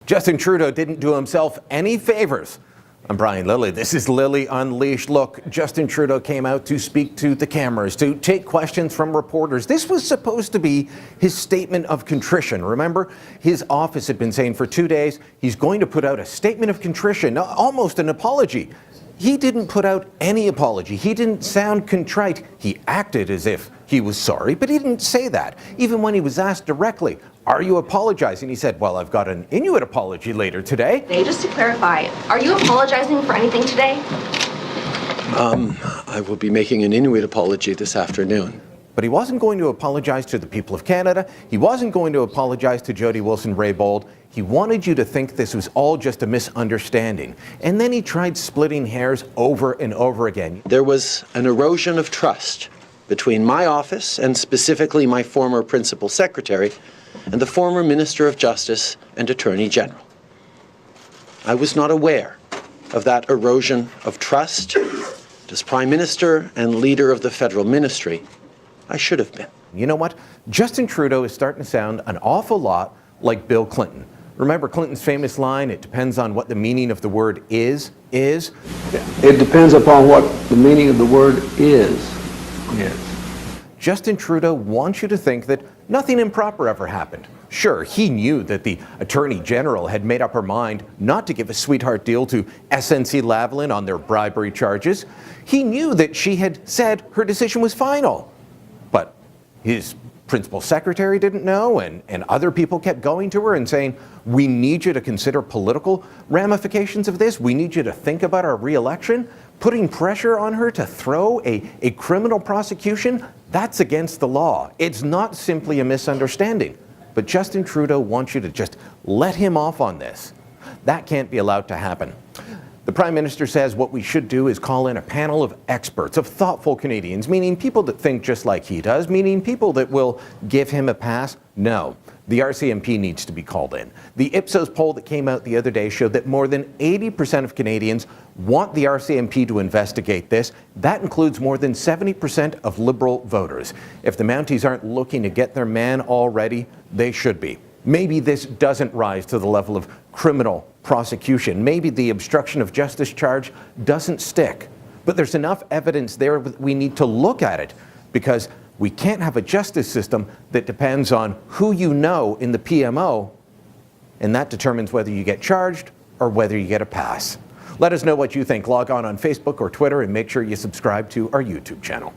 Justin Trudeau didn't do himself any favors. I'm Brian Lilley. This is Lilley Unleashed. Look, Justin Trudeau came out to speak to the cameras, to take questions from reporters. This was supposed to be his statement of contrition. Remember, his office had been saying for 2 days he's going to put out a statement of contrition, almost an apology. He didn't put out any apology. He didn't sound contrite. He acted as if he was sorry, but he didn't say that. Even when he was asked directly, "Are you apologizing?" he said, "Well, I've got an Inuit apology later today." Hey, just to clarify, are you apologizing for anything today? I will be making an Inuit apology this afternoon. But he wasn't going to apologize to the people of Canada. He wasn't going to apologize to Jody Wilson-Raybould. He wanted you to think this was all just a misunderstanding. And then he tried splitting hairs over and over again. There was an erosion of trust between my office and specifically my former principal secretary and the former Minister of Justice and Attorney General. I was not aware of that erosion of trust. As Prime Minister and leader of the federal ministry, I should have been. You know what? Justin Trudeau is starting to sound an awful lot like Bill Clinton. Remember Clinton's famous line, "It depends on what the meaning of the word is"? It depends upon what the meaning of the word is. Yes. Justin Trudeau wants you to think that nothing improper ever happened. Sure, he knew that the Attorney General had made up her mind not to give a sweetheart deal to SNC-Lavalin on their bribery charges. He knew that she had said her decision was final. But his principal secretary didn't know, and other people kept going to her and saying, "We need you to consider political ramifications of this. We need you to think about our re-election." Putting pressure on her to throw a criminal prosecution, that's against the law. It's not simply a misunderstanding. But Justin Trudeau wants you to just let him off on this. That can't be allowed to happen. The Prime Minister says what we should do is call in a panel of experts, of thoughtful Canadians, meaning people that think just like he does, meaning people that will give him a pass. No, the RCMP needs to be called in. The Ipsos poll that came out the other day showed that more than 80% of Canadians want the RCMP to investigate this. That includes more than 70% of Liberal voters. If the Mounties aren't looking to get their man already, they should be. Maybe this doesn't rise to the level of criminal prosecution. Maybe the obstruction of justice charge doesn't stick. But there's enough evidence there that we need to look at it, because we can't have a justice system that depends on who you know in the PMO, and that determines whether you get charged or whether you get a pass. Let us know what you think. Log on Facebook or Twitter and make sure you subscribe to our YouTube channel.